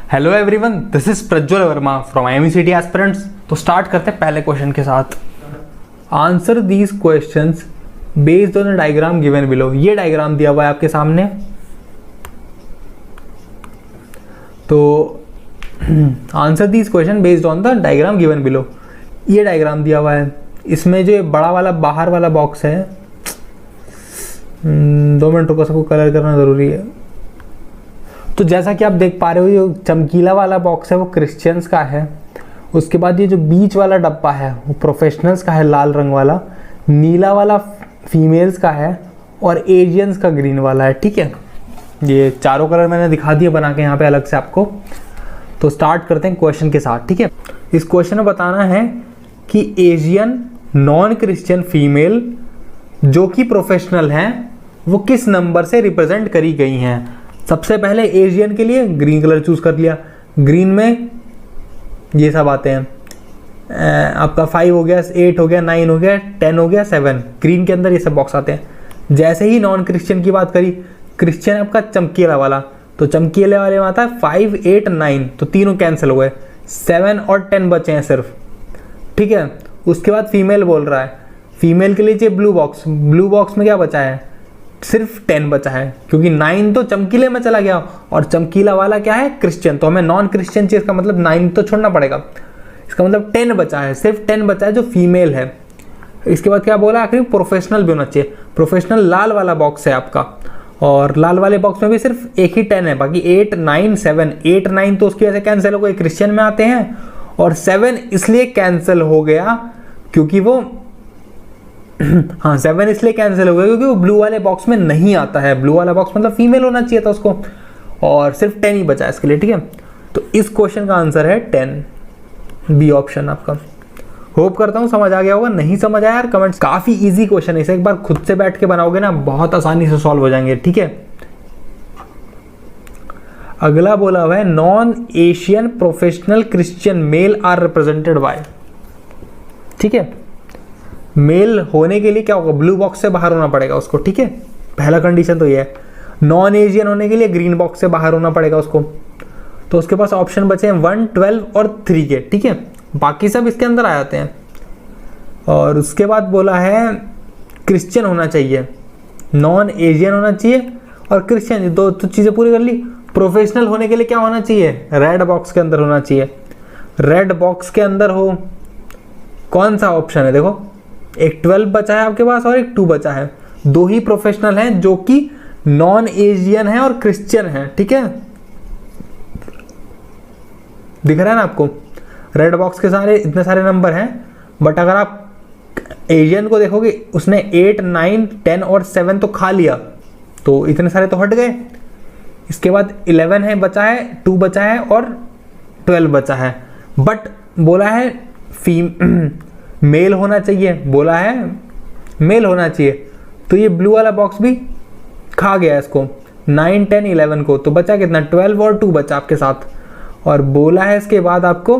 Hello everyone, this is Prajwal Verma from IMCT aspirants. तो start करते हैं पहले क्वेश्चन के साथ। Answer these questions based on the diagram given below. ये डायग्राम दिया हुआ है आपके सामने। तो answer these question based on the diagram given below. ये डायग्राम दिया हुआ है। इसमें जो बड़ा वाला बाहर वाला बॉक्स है, 2 मिनट रुको, सबको कलर करना ज़रूरी है। तो जैसा कि आप देख पा रहे हो, ये चमकीला वाला बॉक्स है वो क्रिश्चियंस का है। उसके बाद ये जो बीच वाला डब्बा है वो प्रोफेशनल्स का है, लाल रंग वाला। नीला वाला फीमेल्स का है और एशियंस का ग्रीन वाला है। ठीक है, ये चारों कलर मैंने दिखा दिए बना के यहाँ पे अलग से आपको। तो स्टार्ट करते हैं क्वेश्चन के साथ। ठीक है, इस क्वेश्चन में बताना है कि एशियन नॉन क्रिश्चियन फीमेल जो कि प्रोफेशनल हैं वो किस नंबर से रिप्रेजेंट करी गई हैं। सबसे पहले एशियन के लिए ग्रीन कलर चूज कर लिया। ग्रीन में ये सब आते हैं, आपका 5 हो गया, 8 हो गया, 9 हो गया, 10 हो गया, 7। ग्रीन के अंदर ये सब बॉक्स आते हैं। जैसे ही नॉन क्रिश्चियन की बात करी, क्रिश्चियन आपका चमकीला वाला, तो चमकीले वाले में आता है 5, 8, 9, तो तीनों कैंसिल हो गए। 7 और 10 बचे हैं सिर्फ। ठीक है, उसके बाद फीमेल बोल रहा है, फीमेल के लिए चाहिए ब्लू बॉक्स। ब्लू बॉक्स में क्या बचा है? सिर्फ 10 बचा है, क्योंकि 9 तो चमकीले में चला गया और चमकीला वाला क्या है? क्रिश्चियन। तो हमें नॉन क्रिश्चियन चाहिए, इसका मतलब 9 तो छोड़ना पड़ेगा। इसका मतलब 10 बचा है, सिर्फ 10 बचा है जो फीमेल है। इसके बाद क्या बोला? आखिर प्रोफेशनल भी होना चाहिए। प्रोफेशनल लाल वाला बॉक्स है आपका, और लाल वाले बॉक्स में भी सिर्फ एक ही 10 है, बाकी 8, 9, 7। 8, 9 तो उसकी वजह से कैंसिल हो गए, क्रिश्चियन में आते हैं। और 7 इसलिए कैंसिल हो गया क्योंकि वो हाँ 7 इसलिए कैंसिल हो गया क्योंकि वो ब्लू वाले बॉक्स में नहीं आता है। ब्लू वाला बॉक्स मतलब फीमेल होना चाहिए था उसको, और सिर्फ 10 ही बचा है इसके लिए। ठीक है, तो इस क्वेश्चन का आंसर है 10, बी ऑप्शन आपका। होप करता हूँ समझ आ गया होगा। नहीं समझ आया यार कमेंट्स, काफी इजी क्वेश्चन है, इसे एक बार खुद से बैठ के बनाओगे ना बहुत आसानी से सॉल्व हो जाएंगे। ठीक है, अगला बोला हुआ है non Asian professional Christian male are represented by. ठीक है, मेल होने के लिए क्या होगा? ब्लू बॉक्स से बाहर होना पड़ेगा उसको। ठीक है, पहला कंडीशन तो ये है। नॉन एशियन होने के लिए ग्रीन बॉक्स से बाहर होना पड़ेगा उसको। तो उसके पास ऑप्शन बचे हैं 1, 12 और 3 के। ठीक है, बाकी सब इसके अंदर आ जाते हैं। और उसके बाद बोला है क्रिश्चियन होना चाहिए, नॉन एशियन होना चाहिए और क्रिश्चियन, दो तो चीज़ें पूरी कर ली। प्रोफेशनल होने के लिए क्या होना चाहिए? रेड बॉक्स के अंदर होना चाहिए। रेड बॉक्स के अंदर हो, कौन सा ऑप्शन है? देखो, एक 12 बचा है आपके पास और एक 2 बचा है। 2 ही प्रोफेशनल हैं जो कि नॉन एशियन है और क्रिश्चियन है। ठीक है, दिख रहा है ना आपको? रेड बॉक्स के सारे इतने सारे नंबर हैं, बट अगर आप एशियन को देखोगे उसने 8, 9, 10 और 7 तो खा लिया, तो इतने सारे तो हट गए। इसके बाद 11 है बचा है, 2 बचा है और 12 बचा है। बट बोला है मेल होना चाहिए, बोला है मेल होना चाहिए, तो ये ब्लू वाला बॉक्स भी खा गया इसको, 9, 10, 11 को। तो बचा कितना? 12 और 2 बचा आपके साथ। और बोला है इसके बाद आपको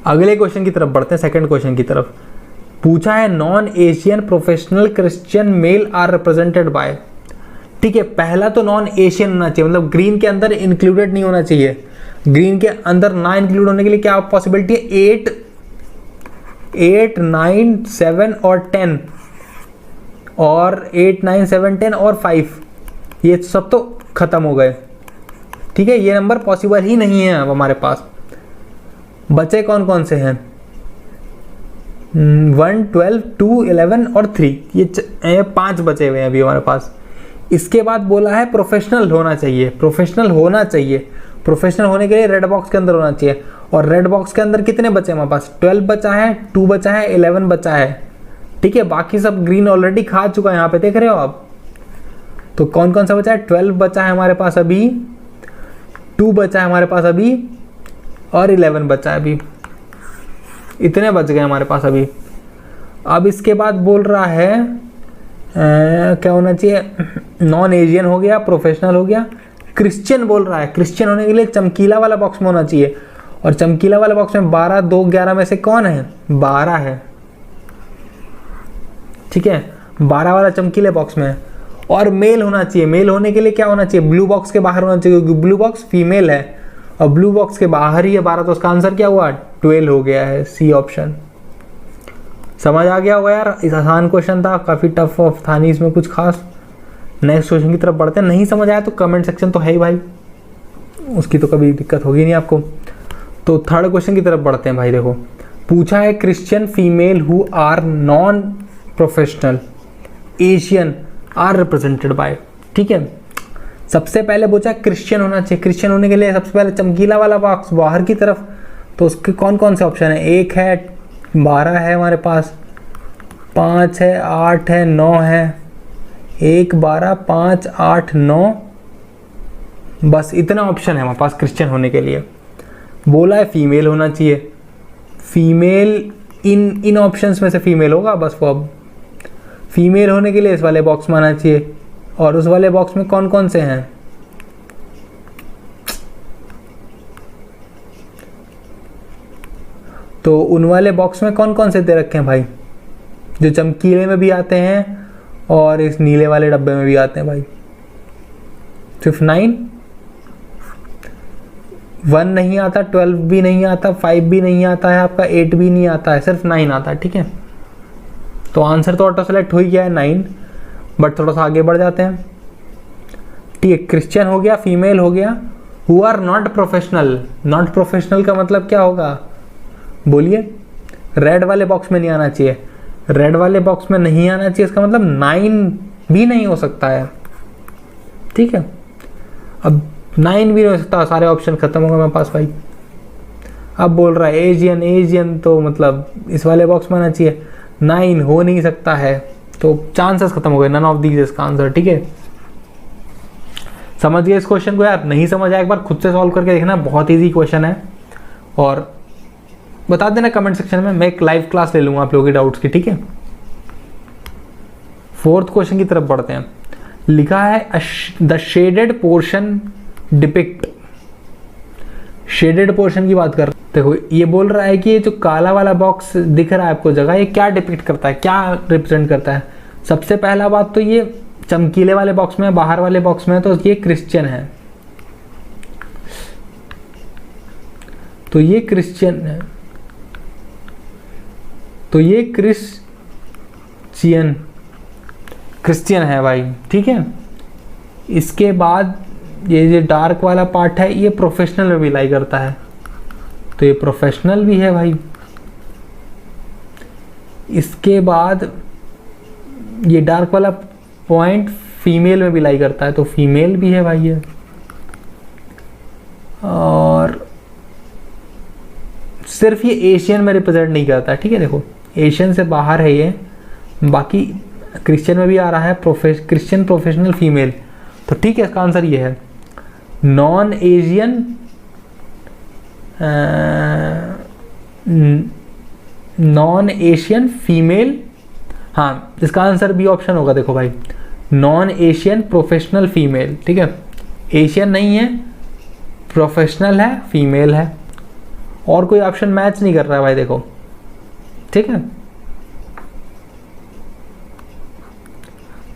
अगले क्वेश्चन की तरफ बढ़ते हैं, सेकंड क्वेश्चन की तरफ। पूछा है non Asian professional Christian male are represented by. ठीक है, पहला तो नॉन एशियन होना चाहिए, मतलब ग्रीन के अंदर इंक्लूडेड नहीं होना चाहिए। ग्रीन के अंदर ना इंक्लूड होने के लिए क्या पॉसिबिलिटी है? 8, 9, 7 और 10, और 8, 9, 7, 10 और 5, ये सब तो खत्म हो गए। ठीक है, ये नंबर पॉसिबल ही नहीं है अब हमारे पास। बचे कौन कौन से हैं? 1, 12, 2, 11 और 3, ये 5 बचे हुए हैं अभी हमारे पास। इसके बाद बोला है प्रोफेशनल होना चाहिए। प्रोफेशनल होना चाहिए, प्रोफेशनल होने के लिए रेड बॉक्स के अंदर होना चाहिए। और रेड बॉक्स के अंदर कितने बचे हमारे पास? 12 बचा है, 2 बचा है, 11 बचा है। ठीक है, बाकी सब ग्रीन ऑलरेडी खा चुका है, यहाँ पे देख रहे हो आप। तो कौन कौन सा बचा है? 12 बचा है हमारे पास अभी, 2 बचा है हमारे पास अभी, और 11 बचा है अभी। इतने बच गए हमारे पास अभी। अब इसके बाद बोल रहा है क्या होना चाहिए? नॉन एशियन हो गया, प्रोफेशनल हो गया, क्रिश्चियन बोल रहा है। क्रिश्चियन होने के लिए चमकीला वाला बॉक्स में होना चाहिए, और चमकीला वाले बॉक्स में 12, 2, 11 में से कौन है? 12 है, ठीक है, 12 वाला चमकीले बॉक्स में है। और मेल होना चाहिए, मेल होने के लिए क्या होना चाहिए? ब्लू बॉक्स के बाहर होना चाहिए, क्योंकि ब्लू बॉक्स फीमेल है और ब्लू बॉक्स के बाहर ही है 12, तो उसका आंसर क्या हुआ? 12 हो गया है, सी ऑप्शन। समझ आ गया होगा यार, इस आसान क्वेश्चन था, काफ़ी टफ था नहीं इसमें कुछ खास। नेक्स्ट क्वेश्चन की तरफ बढ़ते हैं। नहीं समझ आया तो कमेंट सेक्शन तो है ही भाई, उसकी तो कभी दिक्कत होगी नहीं आपको। तो थर्ड क्वेश्चन की तरफ बढ़ते हैं भाई। देखो पूछा है, Christian female who are non professional Asian are represented by, ठीक है। सबसे पहले पूछा क्रिश्चियन होना चाहिए, क्रिश्चियन होने के लिए सबसे पहले चमकीला वाला बॉक्स बाहर की तरफ, तो उसके कौन कौन से ऑप्शन है? 1 है, 12 है हमारे पास, 5 है, 8 है, 9 है। 1, 12, 5, 8, 9, बस इतना ऑप्शन है हमारे पास क्रिश्चियन होने के लिए। बोला है फीमेल होना चाहिए, फीमेल इन ऑप्शंस में से फीमेल होगा बस। वो अब फीमेल होने के लिए इस वाले बॉक्स में आना चाहिए, और उस वाले बॉक्स में कौन कौन से हैं? तो उन वाले बॉक्स में कौन कौन से दे रखे हैं भाई? जो चमकीले में भी आते हैं और इस नीले वाले डब्बे में भी आते हैं भाई। सिर्फ 9, 1 नहीं आता, 12 भी नहीं आता, 5 भी नहीं आता है आपका, 8 भी नहीं आता है, सिर्फ 9 आता है, ठीक है। तो आंसर तो ऑटो सेलेक्ट हो ही गया है 9, बट थोड़ा सा आगे बढ़ जाते हैं, ठीक है। क्रिश्चियन हो गया, फीमेल हो गया, who are not professional. Not professional का मतलब क्या होगा? बोलिए। रेड वाले बॉक्स में नहीं आना चाहिए, रेड वाले बॉक्स में नहीं आना चाहिए, इसका मतलब 9 भी नहीं हो सकता है, ठीक है। अब 9 भी नहीं हो सकता, सारे ऑप्शन खत्म हो गए मेरे पास भाई। अब बोल रहा है एशियन, एशियन तो मतलब इस वाले बॉक्स में आना चाहिए, 9 हो नहीं सकता है, तो चांसेस खत्म हो गए, नन ऑफ दीज इसका आंसर, ठीक है। समझ गए इस क्वेश्चन को यार? नहीं समझ आया एक बार खुद से सॉल्व करके देखना, बहुत इजी क्वेश्चन है। और बता देना कमेंट सेक्शन में, मैं एक लाइव क्लास ले लूंगा आप लोगों के डाउट्स की, ठीक है। फोर्थ क्वेश्चन की तरफ बढ़ते हैं। लिखा है the shaded portion depict, shaded portion की बात कर, देखो ये बोल रहा है कि ये जो काला वाला बॉक्स दिख रहा है आपको जगह, ये क्या डिपिक्ट करता है, क्या रिप्रेजेंट करता है? सबसे पहला बात तो ये चमकीले वाले बॉक्स में, बाहर वाले बॉक्स में, तो ये क्रिश्चियन है, तो ये क्रिश्चियन है, तो ये क्रिश्चियन है भाई, ठीक है। इसके बाद ये जो डार्क वाला पार्ट है ये प्रोफेशनल में भी लाई करता है, तो ये प्रोफेशनल भी है भाई। इसके बाद ये डार्क वाला पॉइंट फीमेल में भी लाई करता है, तो फीमेल भी है भाई ये। और सिर्फ ये एशियन में रिप्रेजेंट नहीं करता है, ठीक है। देखो एशियन से बाहर है ये, बाकी क्रिश्चियन में भी आ रहा है, क्रिश्चियन प्रोफेशनल फीमेल, तो ठीक है, इसका आंसर ये है non Asian, non Asian female, हाँ इसका आंसर बी ऑप्शन होगा। देखो भाई नॉन एशियन प्रोफेशनल फीमेल, ठीक है, एशियन नहीं है, प्रोफेशनल है, फीमेल है, और कोई ऑप्शन मैच नहीं कर रहा है भाई, देखो, ठीक है।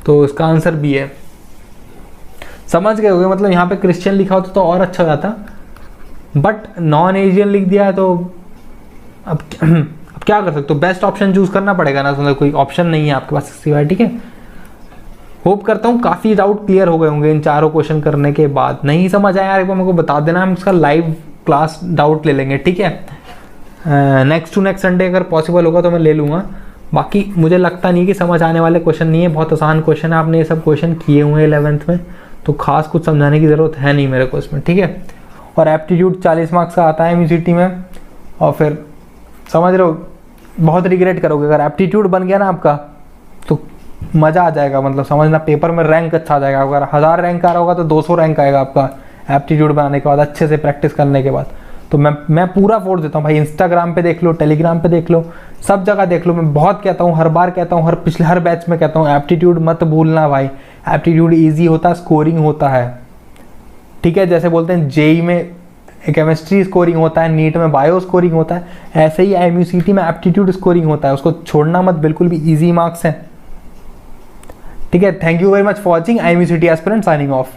तो इसका आंसर बी है। समझ गए होगे, मतलब यहाँ पे क्रिश्चियन लिखा होता तो और अच्छा जाता, बट नॉन एशियन लिख दिया है, तो अब क्या कर सकते हो, बेस्ट ऑप्शन चूज करना पड़ेगा ना, तो कोई ऑप्शन नहीं है आपके पास सिवाय, ठीक है। होप करता हूँ काफ़ी डाउट क्लियर हो गए होंगे इन चारों क्वेश्चन करने के बाद। नहीं समझ आया एक बार मेरे को बता देना, हम इसका लाइव क्लास डाउट ले लेंगे, ठीक है। नेक्स्ट टू नेक्स्ट संडे अगर पॉसिबल होगा तो मैं ले लूँगा। बाकी मुझे लगता नहीं कि समझ आने वाले क्वेश्चन नहीं है, बहुत आसान क्वेश्चन है, आपने ये सब क्वेश्चन किए हुए हैं 11th में, तो खास कुछ समझाने की ज़रूरत है नहीं मेरे को इसमें, ठीक है। और एप्टीट्यूड 40 मार्क्स का आता है एमयूसीटी में, और फिर समझ रहे हो बहुत रिग्रेट करोगे अगर एप्टीट्यूड बन गया ना आपका, तो मज़ा आ जाएगा, मतलब समझना पेपर में रैंक अच्छा आ जाएगा। अगर 1000 रैंक आ रहा होगा तो 200 रैंक आएगा आपका एप्टीट्यूड बनाने के बाद, अच्छे से प्रैक्टिस करने के बाद। तो मैं पूरा फोर्स देता हूँ भाई, इंस्टाग्राम पे देख लो, टेलीग्राम पे देख लो, सब जगह देख लो, मैं बहुत कहता हूँ, हर बार कहता हूँ, हर बैच में कहता हूँ, एप्टीट्यूड मत भूलना भाई। एप्टीट्यूड ईजी होता है, स्कोरिंग होता है, ठीक है। जैसे बोलते हैं जेई में केमिस्ट्री स्कोरिंग होता है, नीट में बायो स्कोरिंग होता है, ऐसे ही एमयूसीटी में एप्टीट्यूड स्कोरिंग होता है, उसको छोड़ना मत, बिल्कुल भी इजी मार्क्स हैं। ठीक है, thank you very much for watching. MUCT aspirant signing of.